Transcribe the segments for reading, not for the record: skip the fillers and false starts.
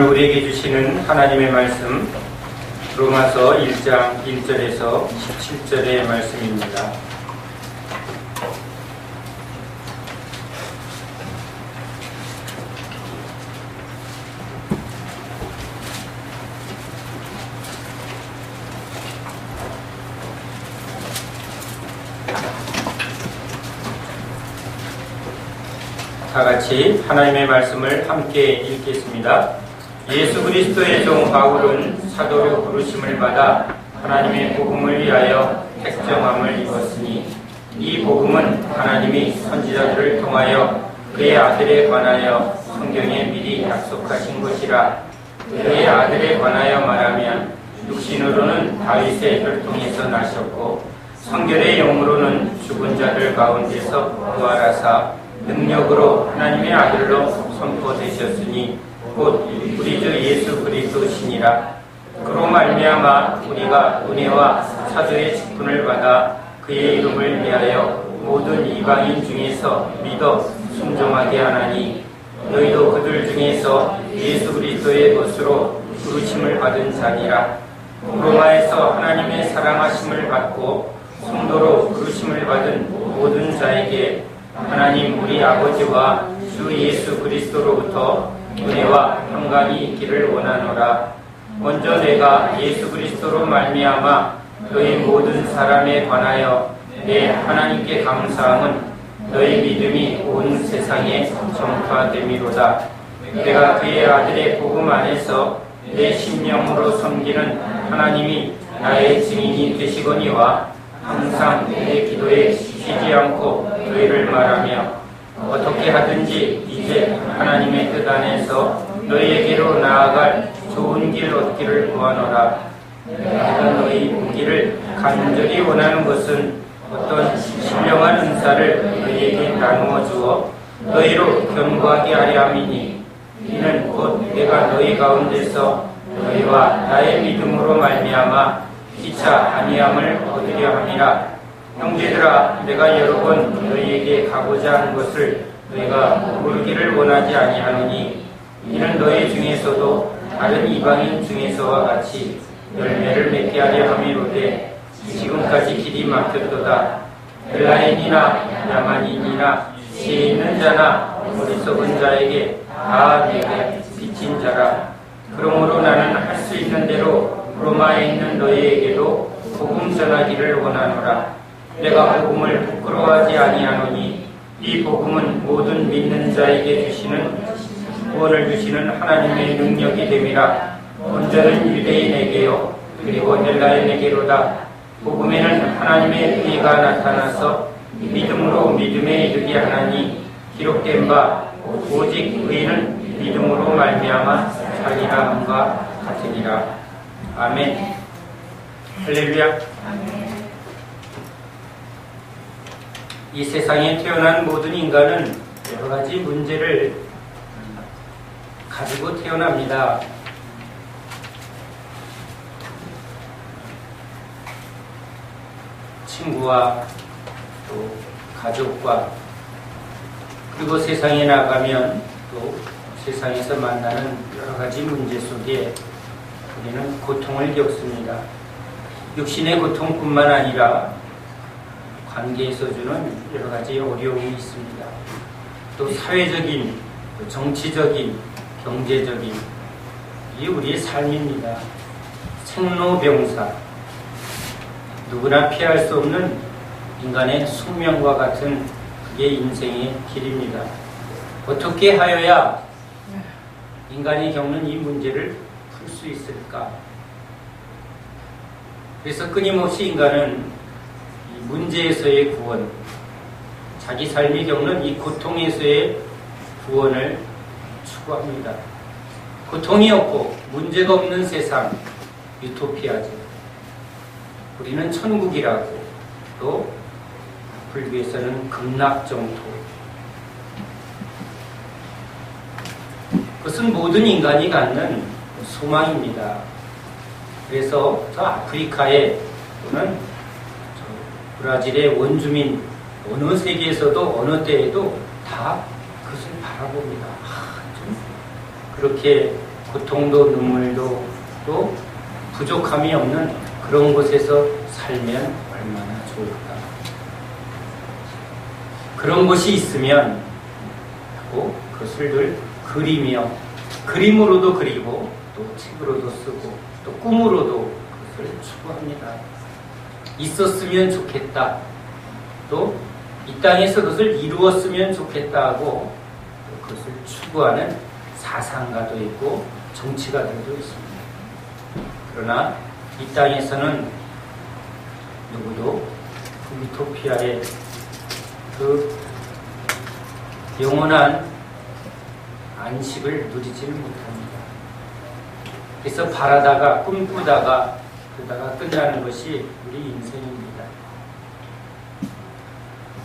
우리에게 주시는 하나님의 말씀 로마서 1장 1절에서 17절의 말씀입니다. 다 같이 하나님의 말씀을 함께 읽겠습니다. 예수 그리스도의 종 바울은 사도로 부르심을 받아 하나님의 복음을 위하여 택정함을 입었으니 이 복음은 하나님이 선지자들을 통하여 그의 아들에 관하여 성경에 미리 약속하신 것이라. 그의 아들에 관하여 말하면 육신으로는 다윗의 혈통에서 나셨고 성결의 영으로는 죽은 자들 가운데서 부활하사 능력으로 하나님의 아들로 선포되셨으니 곧 우리 주 예수 그리스도시니라. 그로 말미암아 우리가 은혜와 사도의 직분을 받아 그의 이름을 위하여 모든 이방인 중에서 믿어 순종하게 하나니 너희도 그들 중에서 예수 그리스도의 것으로 부르심을 받은 자니라. 로마에서 하나님의 사랑하심을 받고 성도로 부르심을 받은 모든 자에게 하나님 우리 아버지와 주 예수 그리스도로부터 은혜와 평강이 있기를 원하노라. 먼저 내가 예수 그리스도로 말미암아 너희 모든 사람에 관하여 내 하나님께 감사함은 너희 믿음이 온 세상에 전파됨이로다. 내가 그의 아들의 복음 안에서 내 심령으로 섬기는 하나님이 나의 증인이 되시거니와 항상 내 기도에 쉬지 않고 너희를 말하며 어떻게 하든지 이제 하나님의 뜻 안에서 너희에게로 나아갈 좋은 길 얻기를 구하노라. 내가 너희 오기를 간절히 원하는 것은 어떤 신령한 은사를 너희에게 나누어 주어 너희로 견고하게 하려 함이니 이는 곧 내가 너희 가운데서 너희와 나의 믿음으로 말미암아 기차 아니함을 얻으려 함이라. 형제들아, 내가 여러 번 너희에게 가고자 하는 것을 너희가 모르기를 원하지 아니하노니 이는 너희 중에서도 다른 이방인 중에서와 같이 열매를 맺게 하려 함이로되 지금까지 길이 막혔도다. 헬라인이나 야만인이나 지혜 있는 자나 어리석은 자에게 다 내게 비친 자라. 그러므로 나는 할 수 있는 대로 로마에 있는 너희에게도 복음 전하기를 원하노라. 내가 복음을 부끄러워하지 아니하노니 이 복음은 모든 믿는 자에게 주시는 구원을 주시는 하나님의 능력이 됨이라. 먼저는 유대인에게요 그리고 헬라인에게로다. 복음에는 하나님의 의가 나타나서 믿음으로 믿음에 이르게 하나니 기록된 바 오직 의는 믿음으로 말미암아 살리라 함과 같으니라. 아멘. 할렐루야. 이 세상에 태어난 모든 인간은 여러 가지 문제를 가지고 태어납니다. 친구와 또 가족과 그리고 세상에 나가면 또 세상에서 만나는 여러 가지 문제 속에 우리는 고통을 겪습니다. 육신의 고통뿐만 아니라 관계에서 주는 여러 가지 어려움이 있습니다. 또 사회적인, 또 정치적인, 경제적인 이게 우리의 삶입니다. 생로병사 누구나 피할 수 없는 인간의 숙명과 같은 그게 인생의 길입니다. 어떻게 하여야 인간이 겪는 이 문제를 풀 수 있을까? 그래서 끊임없이 인간은 이 문제에서의 구원, 자기 삶이 겪는 이 고통에서의 구원을 추구합니다. 고통이 없고 문제가 없는 세상, 유토피아죠. 우리는 천국이라고, 또 불교에서는 극락정토. 그것은 모든 인간이 갖는 소망입니다. 그래서 저 아프리카에 또는 저 브라질의 원주민 어느 세계에서도 어느 때에도 다 그것을 바라봅니다. 좀 그렇게 고통도 눈물도 또 부족함이 없는 그런 곳에서 살면 얼마나 좋을까. 그런 곳이 있으면 하고 그것을 늘 그리며 그림으로도 그리고 또 책으로도 쓰고 또 꿈으로도 그것을 추구합니다. 있었으면 좋겠다. 또 이 땅에서 그것을 이루었으면 좋겠다 하고 또 그것을 추구하는 사상가도 있고 정치가들도 있습니다. 그러나 이 땅에서는 누구도 그 유토피아의 그 영원한 안식을 누리지를 못합니다. 그래서 바라다가 꿈꾸다가 그러다가 끝나는 것이 우리 인생입니다.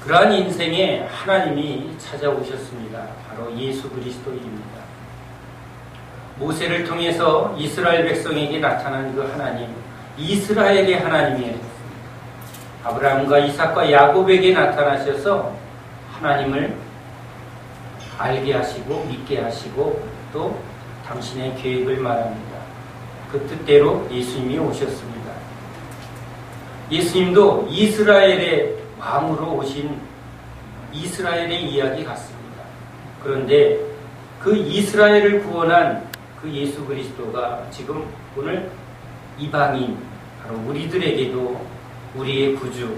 그러한 인생에 하나님이 찾아오셨습니다. 바로 예수 그리스도입니다. 모세를 통해서 이스라엘 백성에게 나타난 그 하나님, 이스라엘의 하나님이었습니다. 아브라함과 이삭과 야곱에게 나타나셔서 하나님을 알게 하시고 믿게 하시고 또 당신의 계획을 말합니다. 그 뜻대로 예수님이 오셨습니다. 예수님도 이스라엘의 왕으로 오신 이스라엘의 이야기 같습니다. 그런데 그 이스라엘을 구원한 그 예수 그리스도가 지금 오늘 이방인, 바로 우리들에게도 우리의 구주,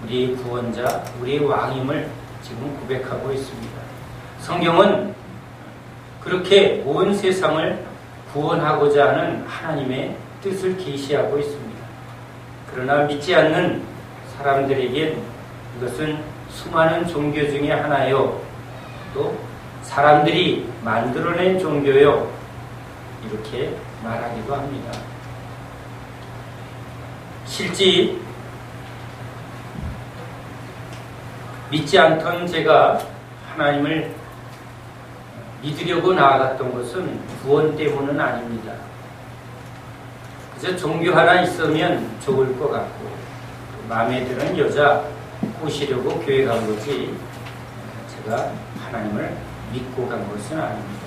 우리의 구원자, 우리의 왕임을 지금 고백하고 있습니다. 성경은 그렇게 온 세상을 구원하고자 하는 하나님의 뜻을 계시하고 있습니다. 그러나 믿지 않는 사람들에겐 이것은 수많은 종교 중에 하나요, 또 사람들이 만들어낸 종교요, 이렇게 말하기도 합니다. 실제 믿지 않던 제가 하나님을 믿으려고 나아갔던 것은 구원 때문은 아닙니다. 그저 종교 하나 있으면 좋을 것 같고 마음에 드는 여자 꼬시려고 교회 간 거지 제가 하나님을 믿고 간 것은 아닙니다.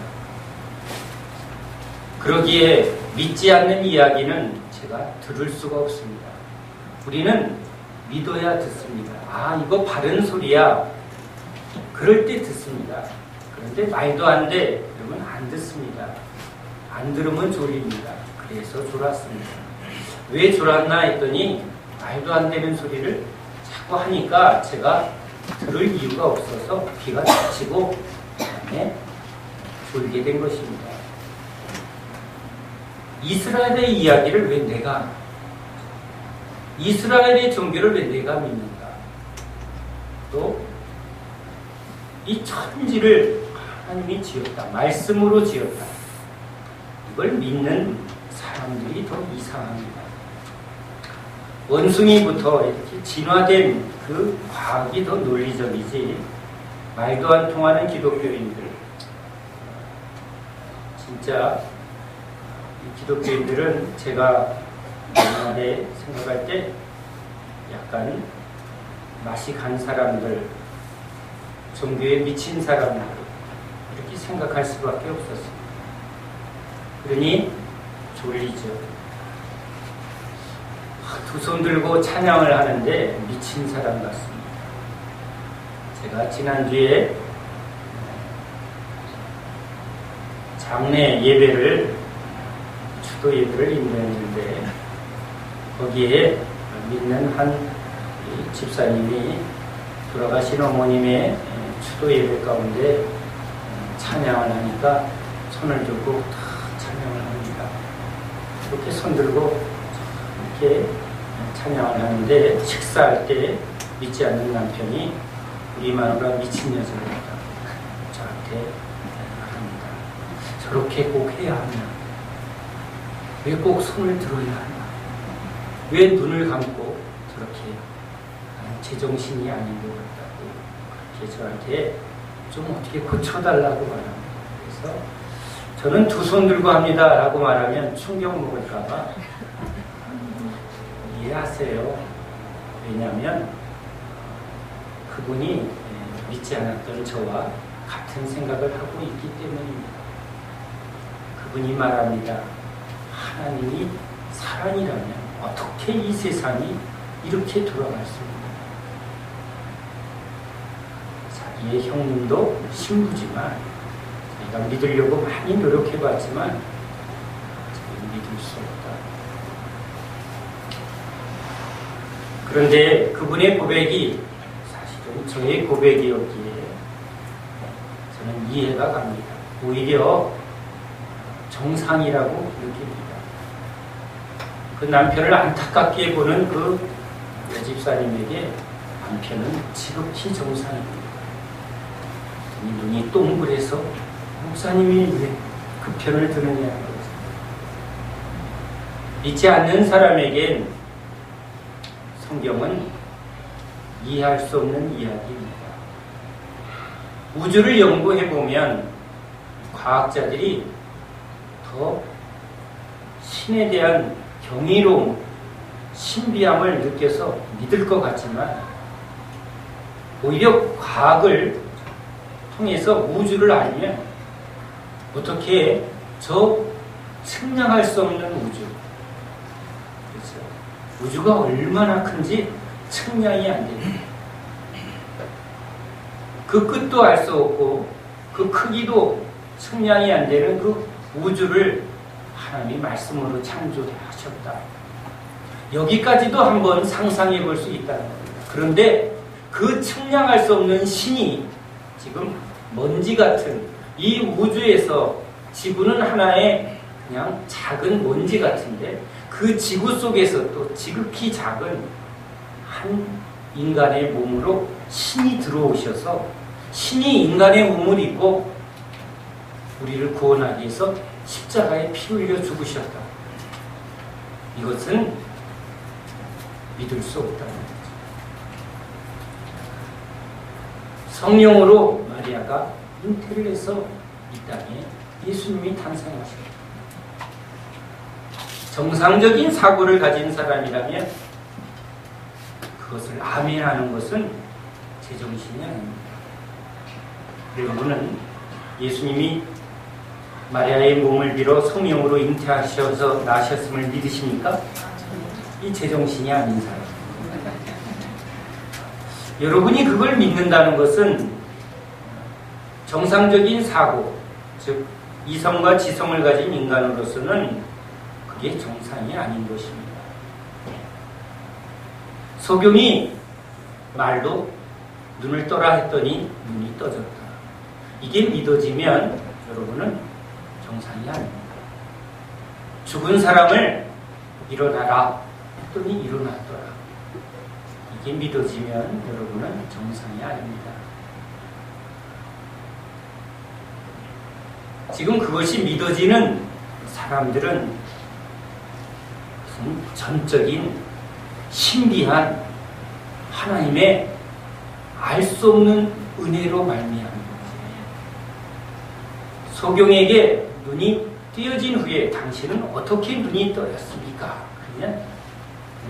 그러기에 믿지 않는 이야기는 제가 들을 수가 없습니다. 우리는 믿어야 듣습니다. 아, 이거 바른 소리야. 그럴 때 듣습니다. 그런데 말도 안 돼. 그러면 안 듣습니다. 안 들으면 졸립니다. 그래서 졸았습니다. 왜 졸았나 했더니 말도 안 되는 소리를 자꾸 하니까 제가 들을 이유가 없어서 귀가 다치고 그다음에 졸게 된 것입니다. 이스라엘의 이야기를 왜 내가, 이스라엘의 종교를 왜 내가 믿는가? 또 이 천지를 하나님이 지었다. 말씀으로 지었다. 이걸 믿는 사람들이 더 이상합니다. 원숭이부터 이렇게 진화된 그 과학이 더 논리적이지 말도 안 통하는 기독교인들, 진짜 이 기독교인들은 제가 옛날에 생각할 때 약간 맛이 간 사람들, 종교에 미친 사람들 이렇게 생각할 수밖에 없었습니다. 그러니 졸리죠. 두 손 들고 찬양을 하는데 미친 사람 같습니다. 제가 지난주에 장례 예배를, 추도 예배를 인도했는데 거기에 믿는 한 집사님이 돌아가신 어머님의 추도 예배 가운데 찬양을 하니까 손을 들고 다 찬양을 합니다. 이렇게 손 들고 이렇게 찬양을 하는데 식사할 때 믿지 않는 남편이 우리 마누라 미친 여자였다. 저한테 말합니다. 저렇게 꼭 해야 하냐? 왜 꼭 손을 들어야 하냐? 왜 눈을 감고 저렇게 제정신이 아닌 것 같다고 그렇게 저한테 좀 어떻게 고쳐달라고 말합니다. 그래서 저는 두 손 들고 합니다 라고 말하면 충격 먹을까봐 이해하세요. 왜냐하면 그분이 믿지 않았던 저와 같은 생각을 하고 있기 때문입니다. 그분이 말합니다. 하나님이 사랑이라면 어떻게 이 세상이 이렇게 돌아갔습니까? 자기의 형님도 신부지만 자기가 믿으려고 많이 노력해봤지만 자기는 믿을 수 없다. 그런데 그분의 고백이 사실은 저의 고백이었기에 저는 이해가 갑니다. 오히려 정상이라고 느낍니다. 그 남편을 안타깝게 보는 그 여집사님에게 남편은 지극히 정상입니다. 눈이 동그래서 목사님이 왜 그 편을 드느냐는 거죠. 믿지 않는 사람에겐 성경은 이해할 수 없는 이야기입니다. 우주를 연구해보면 과학자들이 더 신에 대한 경이로움, 신비함을 느껴서 믿을 것 같지만 오히려 과학을 통해서 우주를 알면 어떻게 저 측량할 수 없는 우주, 그렇죠? 우주가 얼마나 큰지 측량이 안 됩니다. 그 끝도 알 수 없고 그 크기도 측량이 안 되는 그 우주를 하나님이 말씀으로 창조하셨다. 여기까지도 한번 상상해 볼 수 있다는 겁니다. 그런데 그 측량할 수 없는 신이 지금 먼지 같은 이 우주에서 지구는 하나의 그냥 작은 먼지 같은데 그 지구 속에서 또 지극히 작은 한 인간의 몸으로 신이 들어오셔서 신이 인간의 몸을 입고 우리를 구원하기 위해서 십자가에 피 흘려 죽으셨다. 이것은 믿을 수 없다는 거죠. 성령으로 마리아가 잉태를 해서 이 땅에 예수님이 탄생하셨다. 정상적인 사고를 가진 사람이라면 그것을 아멘하는 것은 제정신이 아닙니다. 여러분은 예수님이 마리아의 몸을 빌어 성령으로 잉태하셔서 나셨음을 믿으십니까? 이 제정신이 아닌 사람. 여러분이 그걸 믿는다는 것은 정상적인 사고, 즉 이성과 지성을 가진 인간으로서는 그게 정상이 아닌 것입니다. 소경이 말로 눈을 떠라 했더니 눈이 떠졌다. 이게 믿어지면 여러분은 정상이 아닙니다. 죽은 사람을 일어나라 했더니 일어났더라. 이게 믿어지면 여러분은 정상이 아닙니다. 지금 그것이 믿어지는 사람들은 무슨 전적인 신비한 하나님의 알 수 없는 은혜로 말미암은 소경에게 눈이 띄어진 후에 당신은 어떻게 눈이 떠였습니까? 그냥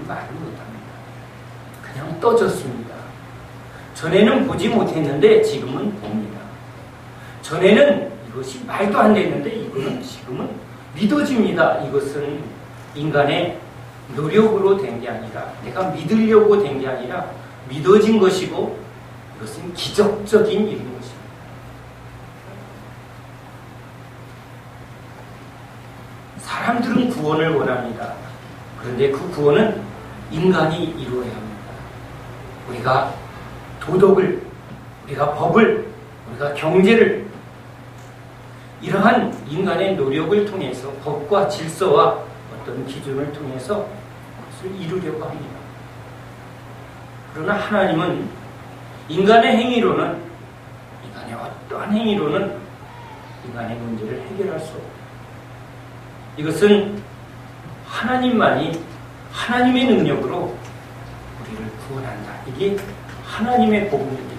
말을 못합니다. 그냥 떠졌습니다. 전에는 보지 못했는데 지금은 봅니다. 전에는 이것이 말도 안 됐는데 이거는 지금은 믿어집니다. 이것은 인간의 노력으로 된 게 아니라 내가 믿으려고 된 게 아니라 믿어진 것이고 이것은 기적적인 일인 것입니다. 사람들은 구원을 원합니다. 그런데 그 구원은 인간이 이루어야 합니다. 우리가 도덕을, 우리가 법을, 우리가 경제를 이러한 인간의 노력을 통해서 법과 질서와 어떤 기준을 통해서 그것을 이루려고 합니다. 그러나 하나님은 인간의 행위로는, 인간의 어떠한 행위로는 인간의 문제를 해결할 수 없다. 이것은 하나님만이 하나님의 능력으로 우리를 구원한다. 이게 하나님의 복음입니다.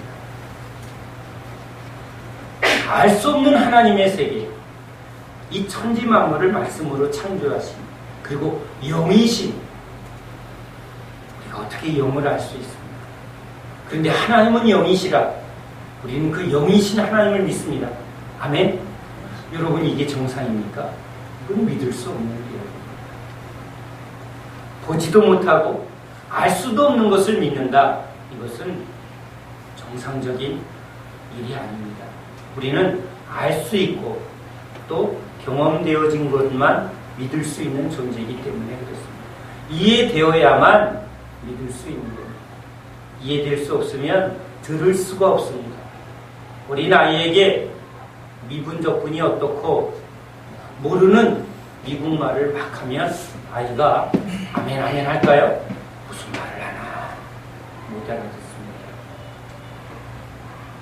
알 수 없는 하나님의 세계, 이 천지 만물을 말씀으로 창조하신, 그리고 영이신, 우리가 어떻게 영을 알 수 있습니까? 그런데 하나님은 영이시라. 우리는 그 영이신 하나님을 믿습니다. 아멘? 여러분, 이게 정상입니까? 그건 믿을 수 없는 일이에요. 보지도 못하고 알 수도 없는 것을 믿는다. 이것은 정상적인 일이 아닙니다. 우리는 알 수 있고 또 경험되어진 것만 믿을 수 있는 존재이기 때문에 그렇습니다. 이해되어야만 믿을 수 있는 겁니다. 이해될 수 없으면 들을 수가 없습니다. 어린 아이에게 미분적분이 어떻고 모르는 미국말을 막 하면 아이가 아멘 아멘 할까요? 무슨 말을 하나 못 알아듣습니다.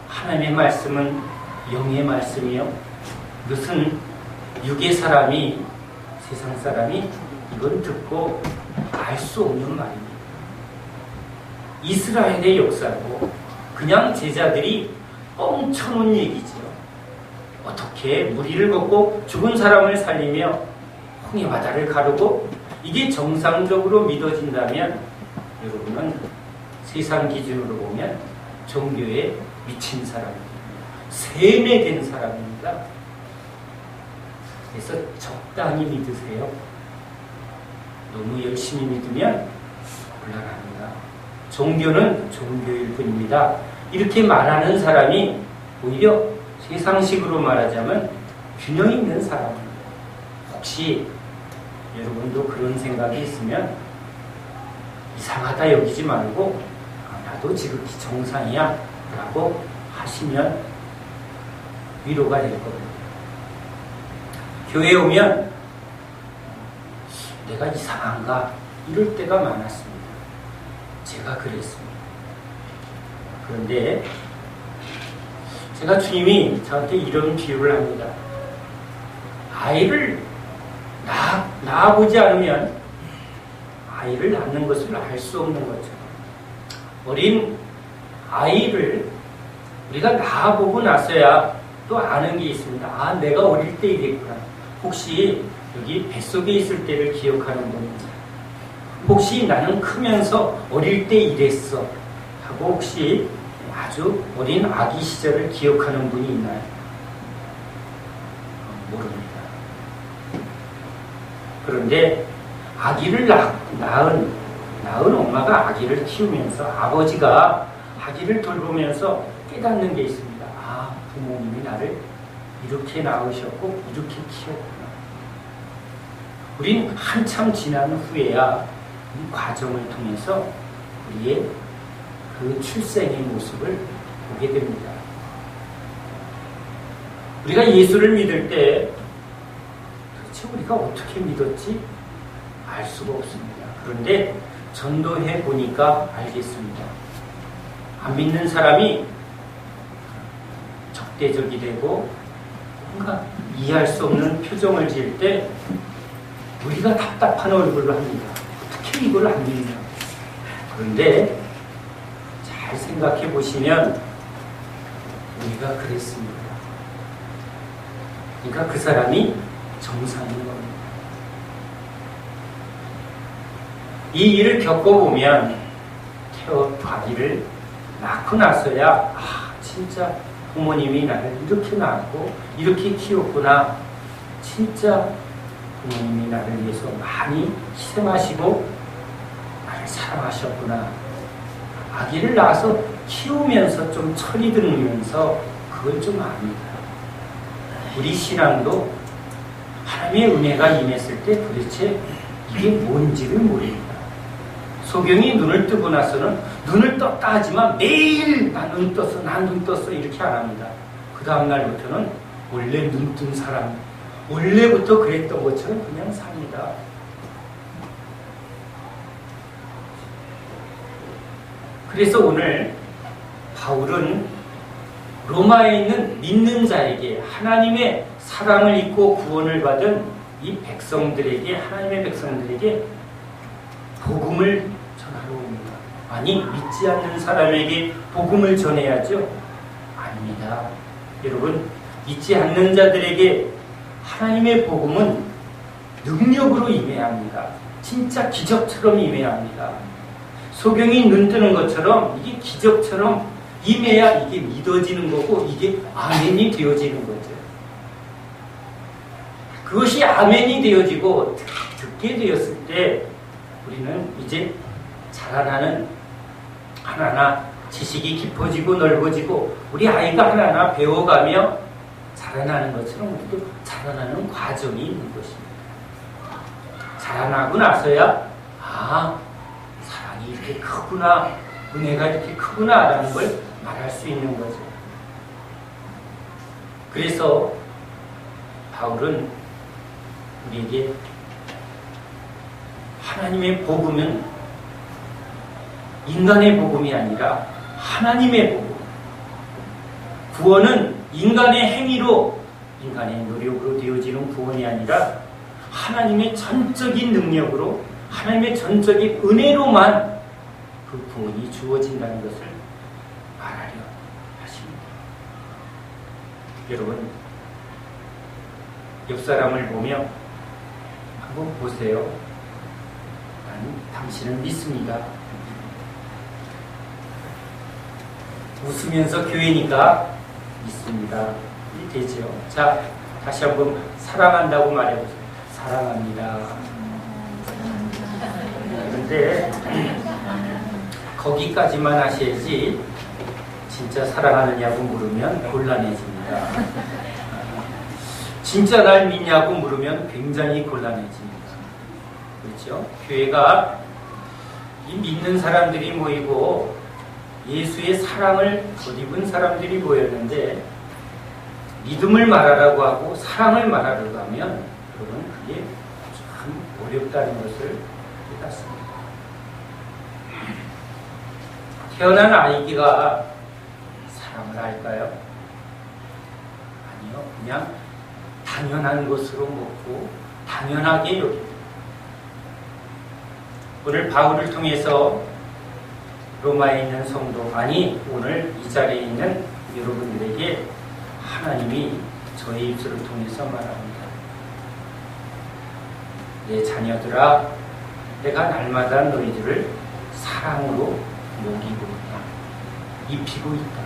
하나님의 말씀은 영의 말씀이요. 무슨 육의 사람이 세상 사람이 이건 듣고 알 수 없는 말입니다. 이스라엘의 역사고 그냥 제자들이 뻥쳐놓은 얘기죠. 어떻게 무리를 걷고 죽은 사람을 살리며 홍해 바다를 가르고 이게 정상적으로 믿어진다면 여러분은 세상 기준으로 보면 종교에 미친 사람입니다. 세뇌된 사람입니다. 그래서 적당히 믿으세요. 너무 열심히 믿으면 곤란합니다. 종교는 종교일 뿐입니다. 이렇게 말하는 사람이 오히려 세상식으로 말하자면 균형 있는 사람입니다. 혹시 여러분도 그런 생각이 있으면 이상하다 여기지 말고 나도 지극히 정상이야 라고 하시면 위로가 될 겁니다. 교회에 오면 내가 이상한가 이럴 때가 많았습니다. 제가 그랬습니다. 그런데 제가 주님이 저한테 이런 비유를 합니다. 아이를 낳아보지 않으면 아이를 낳는 것을 알 수 없는 것처럼 어린 아이를 우리가 낳아보고 나서야 또 아는 게 있습니다. 아, 내가 어릴 때 이랬구나. 혹시 여기 뱃속에 있을 때를 기억하는 분인지, 혹시 나는 크면서 어릴 때 이랬어 하고 혹시 아주 어린 아기 시절을 기억하는 분이 있나요? 모릅니다. 그런데 아기를 낳은 엄마가 아기를 키우면서 아버지가 아기를 돌보면서 깨닫는 게 있습니다. 아, 부모님이 나를 이렇게 낳으셨고 이렇게 키웠구나. 우린 한참 지난 후에야 이 과정을 통해서 우리의 그 출생의 모습을 보게 됩니다. 우리가 예수를 믿을 때 도대체 우리가 어떻게 믿었지? 알 수가 없습니다. 그런데 전도해 보니까 알겠습니다. 안 믿는 사람이 적대적이 되고 뭔가 이해할 수 없는 표정을 지을 때 우리가 답답한 얼굴을 합니다. 어떻게 이걸 안 믿냐? 그런데 잘 생각해 보시면 우리가 그랬습니다. 그러니까 그 사람이 정상인 겁니다. 이 일을 겪어보면 아기를 낳고 나서야 아, 진짜 부모님이 나를 이렇게 낳았고 이렇게 키웠구나. 진짜 부모님이 나를 위해서 많이 희생하시고 나를 사랑하셨구나. 아기를 낳아서 키우면서 좀 철이 들면서 그건 좀 압니다. 우리 신앙도 하나님의 은혜가 임했을 때 도대체 이게 뭔지를 모릅니다. 소경이 눈을 뜨고 나서는 눈을 떴다 하지만 매일 나 눈 떴어, 나 눈 떴어 이렇게 안 합니다. 그 다음 날부터는 원래 눈 뜬 사람, 원래부터 그랬던 것처럼 그냥 삽니다. 그래서 오늘 바울은 로마에 있는 믿는 자에게 하나님의 사랑을 입고 구원을 받은 이 백성들에게, 하나님의 백성들에게 복음을 전하러 옵니다. 아니, 믿지 않는 사람에게 복음을 전해야죠? 아닙니다. 여러분, 믿지 않는 자들에게 하나님의 복음은 능력으로 임해야 합니다. 진짜 기적처럼 임해야 합니다. 소경이 눈 뜨는 것처럼 이게 기적처럼 임해야 이게 믿어지는 거고 이게 아멘이 되어지는 거죠. 그것이 아멘이 되어지고 듣게 되었을 때 우리는 이제 자라나는 하나하나 지식이 깊어지고 넓어지고 우리 아이가 하나하나 배워가며 자라나는 것처럼 우리도 자라나는 과정이 있는 것입니다. 자라나고 나서야 사랑이 이렇게 크구나, 은혜가 이렇게 크구나 라는 걸 말할 수 있는 거죠. 그래서 바울은 우리에게 하나님의 복음은 인간의 복음이 아니라 하나님의 복음, 구원은 인간의 행위로, 인간의 노력으로 되어지는 구원이 아니라 하나님의 전적인 능력으로, 하나님의 전적인 은혜로만 그 구원이 주어진다는 것을 말하려 하십니다. 여러분, 옆 사람을 보며 한번 보세요. 나는 당신을 믿습니다. 웃으면서 교회니까 믿습니다. 되죠. 자, 다시 한번 사랑한다고 말해보세요. 사랑합니다. 그런데 거기까지만 하셔야지 진짜 사랑하느냐고 물으면 곤란해집니다. 진짜 날 믿냐고 물으면 굉장히 곤란해집니다. 그렇죠? 교회가 이 믿는 사람들이 모이고 예수의 사랑을 덧입은 사람들이 모였는데 믿음을 말하라고 하고 사랑을 말하라고 하면 여러분 그게 참 어렵다는 것을 깨닫습니다. 태어난 아이가 사랑을 할까요? 아니요. 그냥 당연한 것으로 먹고 당연하게 여깁니다. 오늘 바울을 통해서 로마에 있는 성도, 아니 오늘 이 자리에 있는 여러분들에게 하나님이 저의 입술을 통해서 말합니다. 내 자녀들아, 내가 날마다 너희들을 사랑으로 먹이고 있다. 입히고 있다.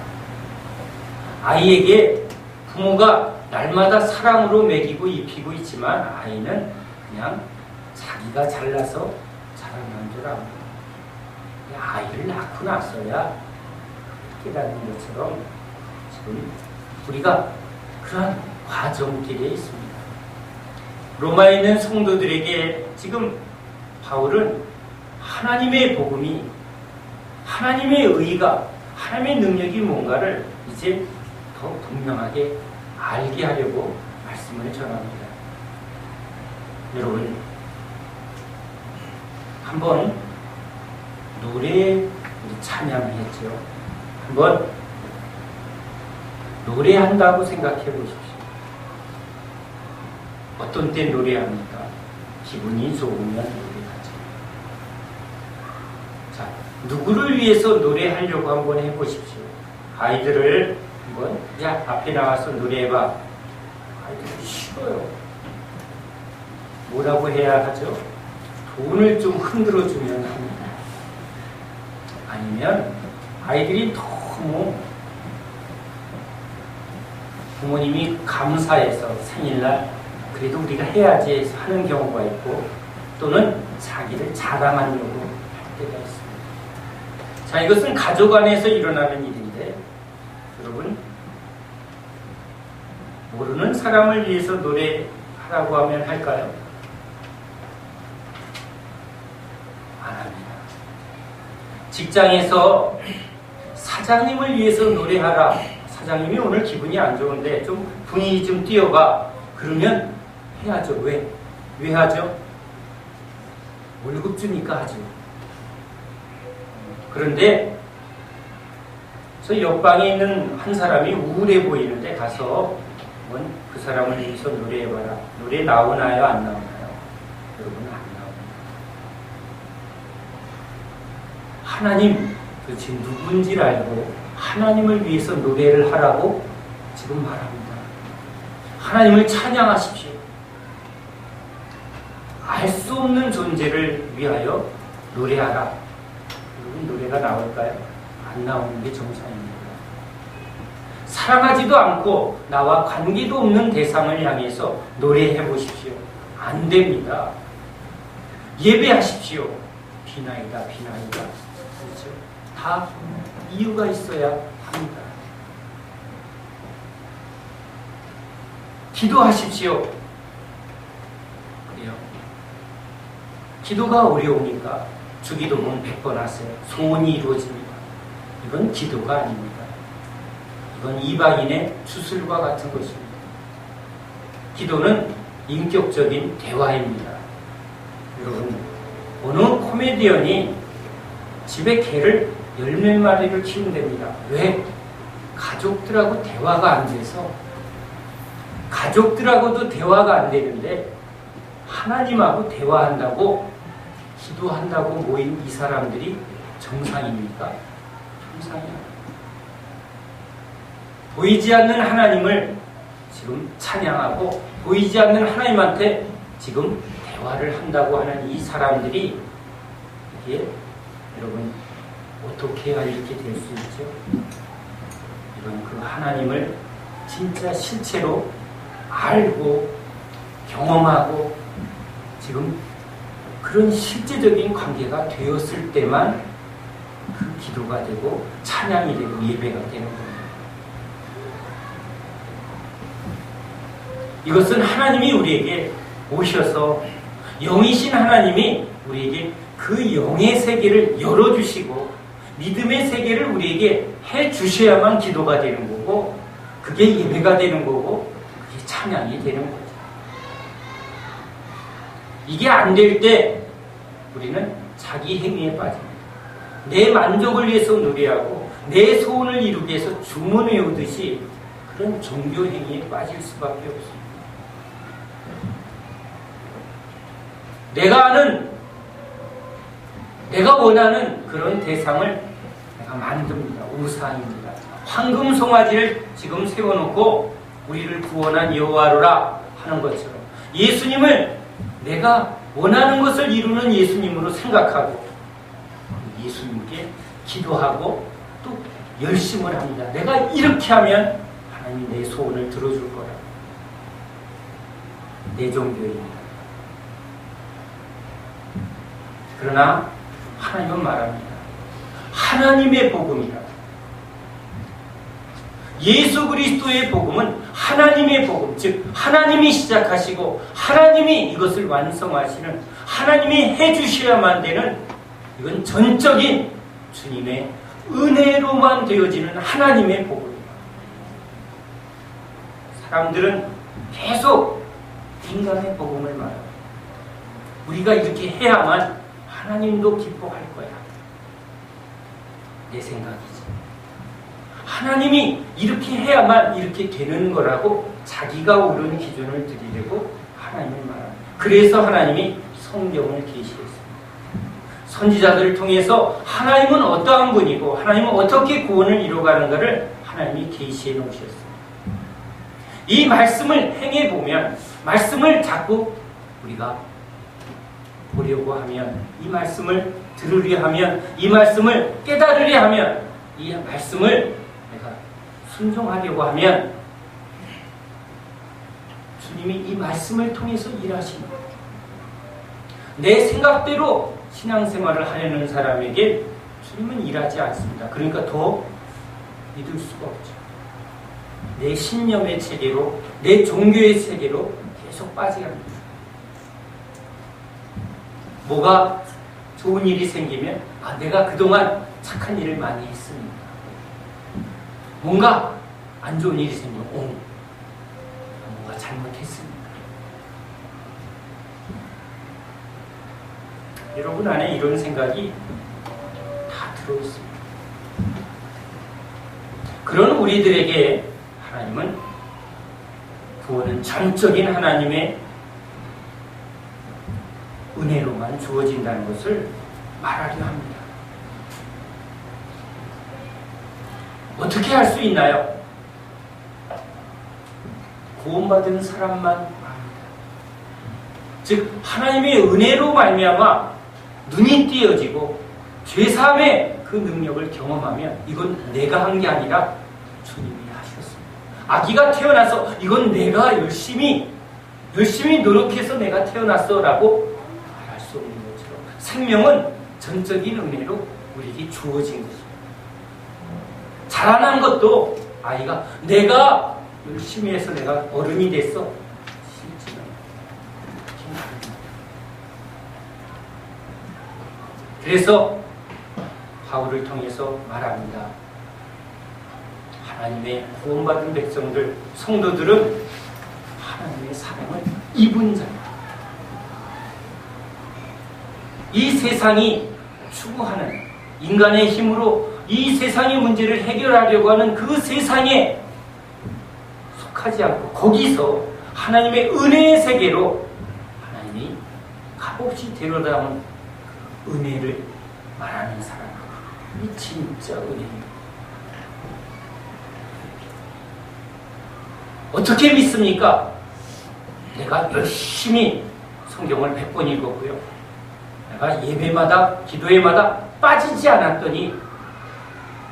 아이에게 부모가 날마다 사랑으로 먹이고 입히고 있지만 아이는 그냥 자기가 잘나서 자라난 줄 압니다. 아이를 낳고 나서야 깨닫는 것처럼 지금 우리가 그러한 과정길에 있습니다. 로마에 있는 성도들에게 지금 바울은 하나님의 복음이, 하나님의 의가, 하나님의 능력이 뭔가를 이제 더 분명하게 알게 하려고 말씀을 전합니다. 여러분, 한번 노래 찬양을 했죠. 한번 노래한다고 생각해 보십시오. 어떤 때 노래합니까? 기분이 좋으면 노래하죠. 자, 누구를 위해서 노래하려고 한번 해보십시오. 아이들을 한번, 야, 앞에 나와서 노래해봐. 아이들이 싫어요. 뭐라고 해야 하죠? 돈을 좀 흔들어주면 합니다. 아니면 아이들이 너무 부모님이 감사해서 생일날 그래도 우리가 해야지 해서 하는 경우가 있고, 또는 자기를 자랑하려고 할 때가 있습니다. 자, 이것은 가족 안에서 일어나는 일인데, 여러분, 모르는 사람을 위해서 노래하라고 하면 할까요? 안 합니다. 직장에서 사장님을 위해서 노래하라. 사장님이 오늘 기분이 안 좋은데 좀 분위기 좀 띄워봐. 그러면 해야죠. 왜? 왜 하죠? 월급 주니까 하죠. 그런데 저 옆방에 있는 한 사람이 우울해 보이는데 가서 그 사람을 위해서 노래해봐라. 노래 나오나요? 안 나오나요? 여러분, 안 나옵니다. 하나님, 도대체 누군지를 알고 하나님을 위해서 노래를 하라고 지금 말합니다. 하나님을 찬양하십시오. 알 수 없는 존재를 위하여 노래하라. 여러분, 노래가 나올까요? 안 나오는 게 정상입니다. 사랑하지도 않고 나와 관계도 없는 대상을 향해서 노래해 보십시오. 안 됩니다. 예배하십시오. 비나이다, 비나이다. 그렇죠? 다 이유가 있어야 합니다. 기도하십시오. 그래요. 기도가 어려우니까 주기도문 100번 하세요. 소원이 이루어집니다. 이건 기도가 아닙니다. 이건 이방인의 주술과 같은 것입니다. 기도는 인격적인 대화입니다. 여러분, 어느 코미디언이 집에 개를 10몇 마리를 키운답니다. 왜? 가족들하고 대화가 안 돼서. 가족들하고도 대화가 안 되는데 하나님하고 대화한다고, 기도한다고 모인 이 사람들이 정상입니까? 정상이야. 보이지 않는 하나님을 지금 찬양하고 보이지 않는 하나님한테 지금 대화를 한다고 하는 이 사람들이, 이게 여러분 어떻게 해야 이렇게 될 수 있죠? 이건 그 하나님을 진짜 실체로 알고 경험하고 지금 그런 실제적인 관계가 되었을 때만 그 기도가 되고 찬양이 되고 예배가 되는 겁니다. 이것은 하나님이 우리에게 오셔서, 영이신 하나님이 우리에게 그 영의 세계를 열어주시고 믿음의 세계를 우리에게 해주셔야만 기도가 되는 거고, 그게 예배가 되는 거고, 그게 찬양이 되는 거죠. 이게 안 될 때 우리는 자기 행위에 빠집니다. 내 만족을 위해서 노래하고 내 소원을 이루기 위해서 주문 외우듯이 그런 종교 행위에 빠질 수밖에 없습니다. 내가 아는, 내가 원하는 그런 대상을 내가 만듭니다. 우상입니다. 황금 송아지를 지금 세워놓고 우리를 구원한 여호와로라 하는 것처럼 예수님을 내가 원하는 것을 이루는 예수님으로 생각하고 예수님께 기도하고 또 열심을 합니다. 내가 이렇게 하면 하나님이 내 소원을 들어줄 거라. 내 종교입니다. 그러나 하나님은 말합니다. 하나님의 복음이라. 예수 그리스도의 복음은 하나님의 복음, 즉 하나님이 시작하시고 하나님이 이것을 완성하시는, 하나님이 해주셔야만 되는, 이건 전적인 주님의 은혜로만 되어지는 하나님의 복음입니다. 사람들은 계속 인간의 복음을 말합니다. 우리가 이렇게 해야만 하나님도 기뻐할 거야. 내 생각이지. 하나님이 이렇게 해야만 이렇게 되는 거라고 자기가 옳은 기준을 들이려고 하나님을 말합니다. 그래서 하나님이 성경을 계시했습니다. 선지자들을 통해서 하나님은 어떠한 분이고 하나님은 어떻게 구원을 이루어가는가를 하나님이 계시해 놓으셨습니다. 이 말씀을 행해보면, 말씀을 자꾸 우리가 보려고 하면, 이 말씀을 들으려 하면, 이 말씀을 깨달으려 하면, 이 말씀을 내가 순종하려고 하면 주님이 이 말씀을 통해서 일하십니다. 내 생각대로 신앙생활을 하려는 사람에게 주님은 일하지 않습니다. 그러니까 더 믿을 수가 없죠. 내 신념의 체계로, 내 종교의 체계로 계속 빠져갑니다. 뭐가 좋은 일이 생기면 내가 그동안 착한 일을 많이 했습니다. 뭔가 안 좋은 일이 생기면 뭔가 잘못했습니다. 여러분 안에 이런 생각이 다 들어있습니다. 그런 우리들에게 하나님은 구원은 전적인 하나님의 은혜로만 주어진다는 것을 말하려 합니다. 어떻게 할 수 있나요? 구원받은 사람만 합니다. 즉 하나님의 은혜로 말미암아 눈이 띄어지고 죄사함의 그 능력을 경험하면 이건 내가 한 게 아니라 주님이 하셨습니다. 아기가 태어나서 이건 내가 열심히 노력해서 내가 태어났어 라고 말할 수 없는 것처럼 생명은 전적인 은혜로 우리에게 주어진 것입니다. 자라난 것도 아이가 내가 열심히 해서 내가 어른이 됐어. 실제는 그래서 바울을 통해서 말합니다. 하나님의 구원받은 백성들, 성도들은 하나님의 사랑을 입은 자다. 이 세상이 추구하는 인간의 힘으로 이 세상의 문제를 해결하려고 하는 그 세상에 속하지 않고 거기서 하나님의 은혜의 세계로 하나님이 값없이 데려다온 은혜를 말하는 사람. 이 진짜 은혜입니다. 어떻게 믿습니까? 내가 열심히 성경을 100번 읽었고요. 내가 예배마다 기도회마다 빠지지 않았더니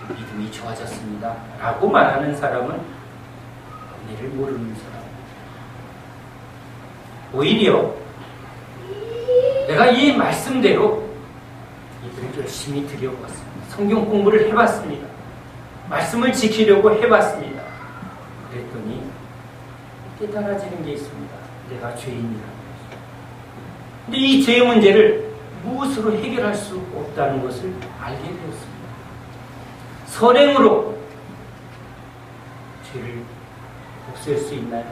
믿음이 좋아졌습니다. 라고 말하는 사람은 은혜를 모르는 사람. 오히려 내가 이 말씀대로 이들을 열심히 들여보았습니다. 성경 공부를 해봤습니다. 말씀을 지키려고 해봤습니다. 그랬더니 깨달아지는 게 있습니다. 내가 죄인이라는 것을. 근데 이 죄의 문제를 무엇으로 해결할 수 없다는 것을 알게 되었습니다. 선행으로 죄를 없앨 수 있나요?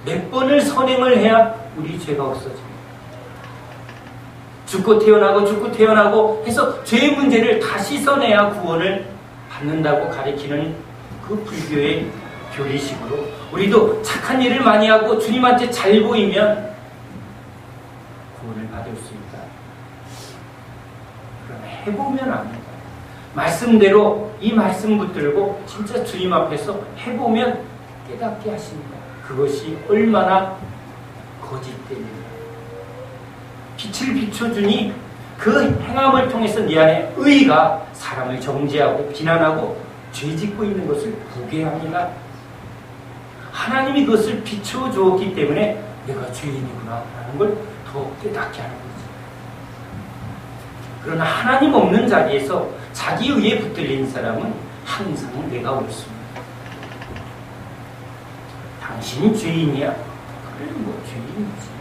몇 번을 선행을 해야 우리 죄가 없어집니다. 죽고 태어나고 해서 죄의 문제를 다 씻어내야 구원을 받는다고 가리키는 그 불교의 교리식으로 우리도 착한 일을 많이 하고 주님한테 잘 보이면 구원을 받을 수 있다. 그러나 해보면 압니다. 말씀대로 이 말씀 붙들고 진짜 주님 앞에서 해보면 깨닫게 하십니다. 그것이 얼마나 거짓됩니다. 빛을 비춰주니 그 행함을 통해서 네 안에 의가 사람을 정죄하고 비난하고 죄짓고 있는 것을 보게 합니다. 하나님이 그것을 비춰주었기 때문에 내가 죄인이구나 라는 걸 더 깨닫게 하는 거죠. 그러나 하나님 없는 자리에서 자기 의에 붙들린 사람은 항상 내가 옳습니다. 당신이 죄인이야? 그래 뭐 죄인이지.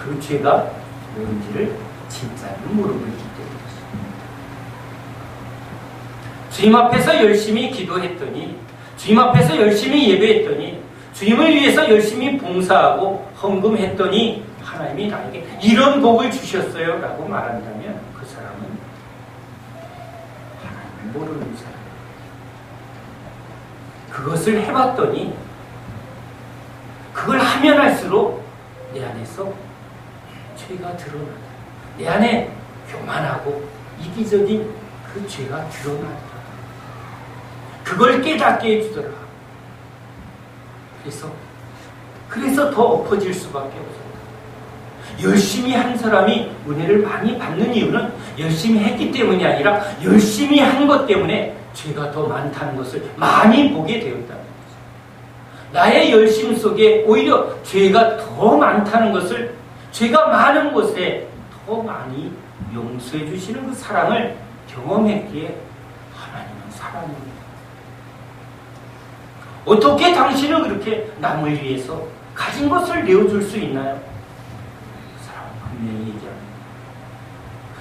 그 죄가 뭔지를 진짜는 모르고 있기 때문이죠. 주님 앞에서 열심히 기도했더니, 주님 앞에서 열심히 예배했더니, 주님을 위해서 열심히 봉사하고 헌금했더니 하나님이 나에게 이런 복을 주셨어요 라고 말한다면 그 사람은 하나님을 모르는 사람. 그것을 해봤더니 그걸 하면 할수록 내 안에서 죄가 드러나다. 내 안에 교만하고 이기적인 그 죄가 드러나더라. 그걸 깨닫게 해주더라. 그래서 더 엎어질 수밖에 없어요. 열심히 한 사람이 은혜를 많이 받는 이유는 열심히 했기 때문이 아니라 열심히 한 것 때문에 죄가 더 많다는 것을 많이 보게 되었다는 거죠. 나의 열심 속에 오히려 죄가 더 많다는 것을, 죄가 많은 곳에 더 많이 용서해 주시는 그 사랑을 경험했기에 하나님은 사랑입니다. 어떻게 당신은 그렇게 남을 위해서 가진 것을 내어줄 수 있나요? 사랑은 분명히 얘기합니다.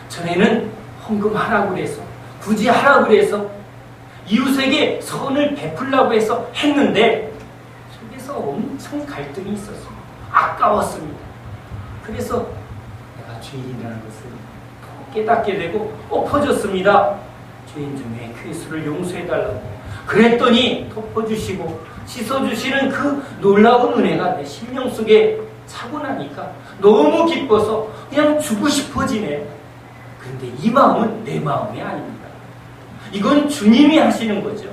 전에는 헌금하라고 그래서, 굳이 하라고 그래서, 이웃에게 선을 베풀라고 해서 했는데 속에서 엄청 갈등이 있었습니다. 아까웠습니다. 그래서 내가 죄인이라는 것을 더 깨닫게 되고 엎어졌습니다. 죄인 중에 괴수를 용서해달라고 그랬더니 덮어주시고 씻어주시는 그 놀라운 은혜가 내 심령 속에 차고 나니까 너무 기뻐서 그냥 주고 싶어지네. 그런데 이 마음은 내 마음이 아닙니다. 이건 주님이 하시는 거죠.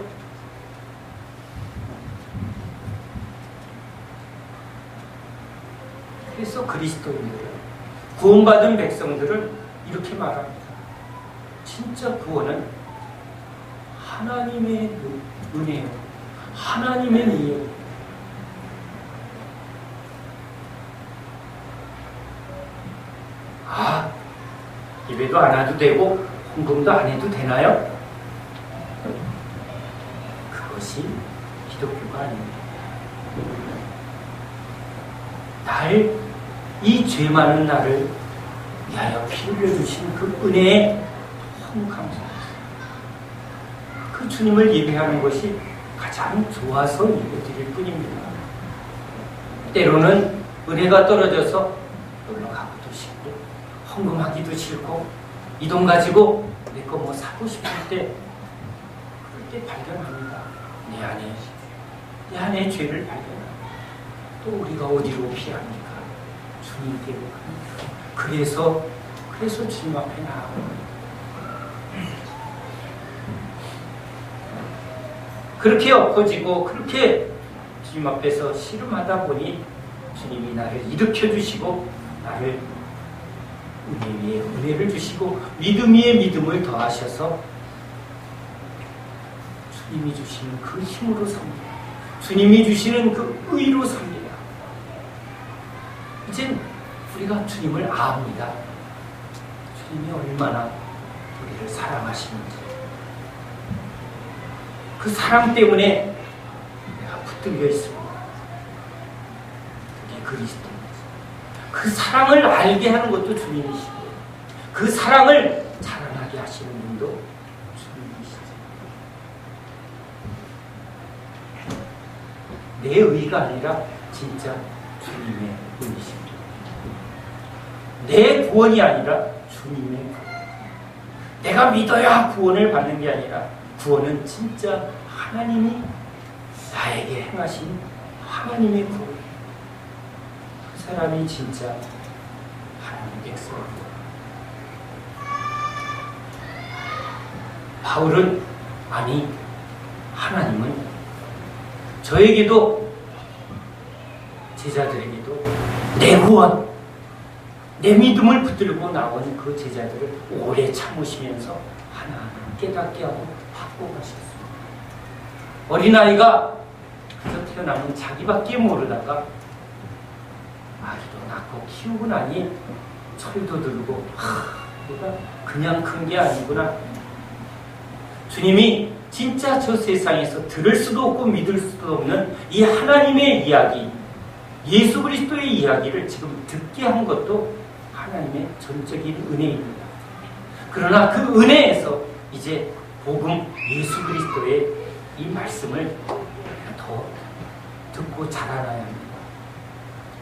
그래서 그리스도인들, 구원받은 백성들은 이렇게 말합니다. 진짜 구원은 하나님의 은혜요. 하나님의 능력. 아, 예배도 안 해도 되고 헌금도 안 해도 되나요? 그것이 기독교가 아닙니다. 이 죄 많은 나를 위하여 피 흘려주신 그 은혜에 너무 감사합니다. 그 주님을 예배하는 것이 가장 좋아서 예배드릴 뿐입니다. 때로는 은혜가 떨어져서 놀러 가기도 싫고 헌금하기도 싫고 이 돈 가지고 내 거 뭐 사고 싶을 때 그럴 때 발견합니다. 내 안에 죄를 발견합니다. 또 우리가 어디로 피합니까? 주님께로 갑니다. 그래서 주님 앞에 나아갑니다. 그렇게 엎어지고 그렇게 주님 앞에서 씨름하다 보니 주님이 나를 일으켜주시고 나를 은혜 위에 은혜를 주시고 믿음 위에 믿음을 더하셔서 주님이 주시는 그 힘으로 삽니다. 주님이 주시는 그 의로 삽니다. 이젠 우리가 주님을 압니다. 주님이 얼마나 우리를 사랑하시는지, 그 사랑 때문에 내가 붙들려 있습니다. 그게 그리스도입니다. 그 사랑을 알게 하는 것도 주님이시고 그 사랑을 자라나게 하시는 분도 주님이시죠. 내 의가 아니라 진짜 주님의 의이십니다. 내 구원이 아니라 주님의 구원. 내가 믿어야 구원을 받는 게 아니라 구원은 진짜 하나님이 나에게 행하신 하나님의 구원. 그 사람이 진짜 하나님의 백성입니다. 바울은 아니 하나님은 저에게도 제자들에게도 내 구원, 내 믿음을 붙들고 나온 그 제자들을 오래 참으시면서 하나하나 깨닫게 하고 바꿔가셨습니다. 어린아이가 그저 태어나면 자기밖에 모르다가 아이도 낳고 키우고 나니 철도 들고 내가 그냥 큰 게 아니구나. 주님이 진짜 저 세상에서 들을 수도 없고 믿을 수도 없는 이 하나님의 이야기, 예수 그리스도의 이야기를 지금 듣게 한 것도 하나님의 전적인 은혜입니다. 그러나 그 은혜에서 이제 복음 예수 그리스도의 이 말씀을 더 듣고 자라나야 합니다.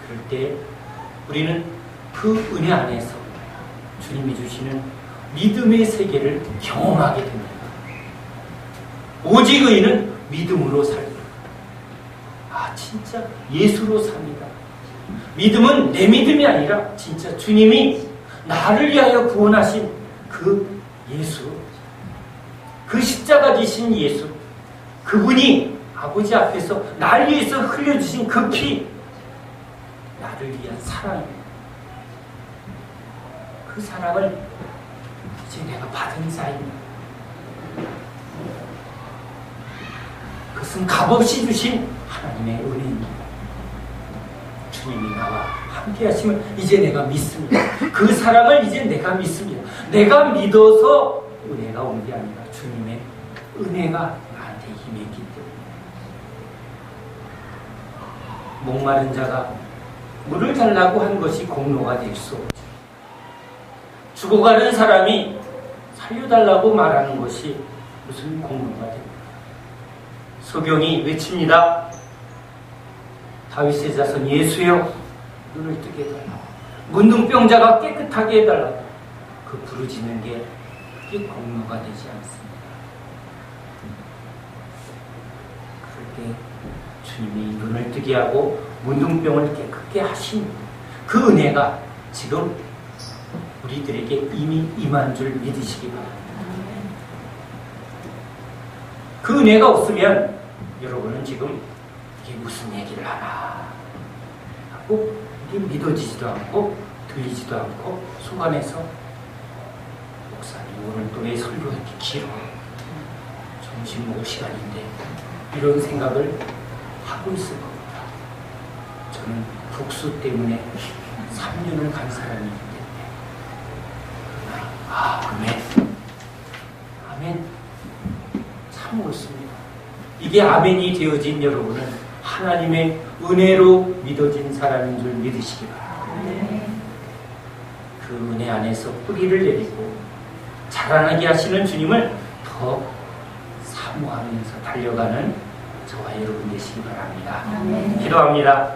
그럴 때 우리는 그 은혜 안에서 주님이 주시는 믿음의 세계를 경험하게 됩니다. 오직 의인은 믿음으로 살다. 진짜 예수로 삽니다. 믿음은 내 믿음이 아니라 진짜 주님이 나를 위하여 구원하신 그 예수, 그 십자가 지신 예수, 그분이 아버지 앞에서 날 위해서 흘려주신 그 피, 나를 위한 사랑입니다. 그 사랑을 이제 내가 받은 자입니다. 그것은 값없이 주신 하나님의 은혜입니다. 주님이 나와 함께 하시면 이제 내가 믿습니다. 그 사랑을 이제 내가 믿습니다. 내가 믿어서 은혜가 온 게 아니라 주님의 은혜가 나한테 임했기 때문에. 목마른 자가 물을 달라고 한 것이 공로가 될 수 없죠. 죽어가는 사람이 살려달라고 말하는 것이 무슨 공로가 됩니까? 소경이 외칩니다. 다윗의 자손 예수여, 눈을 뜨게 해달라. 문둥병자가 깨끗하게 해달라. 그 부르짖는 게 그게 공로가 되지 않습니다. 그럴 때 주님이 눈을 뜨게 하고 문둥병을 깨끗게 하신 그 은혜가 지금 우리들에게 이미 임한 줄 믿으시기 바랍니다. 그 은혜가 없으면 여러분은 지금 이게 무슨 얘기를 하나 하고 이게 믿어지지도 않고 들리지도 않고 속 안에서 목사님 오늘 또 왜 설교가 이렇게 길어? 점심 먹을 시간인데 이런 생각을 하고 있을 겁니다. 저는 복수 때문에 3년을 간 사람이기 때문에. 아멘. 아멘. 참 옳습니다. 이게 아멘이 되어진 여러분은 하나님의 은혜로 믿어진 사람인 줄 믿으시기 바랍니다. 그 은혜 안에서 뿌리를 내리고 자라나게 하시는 주님을 더 사모하면서 달려가는 저와 여러분 되시기 바랍니다. 기도합니다.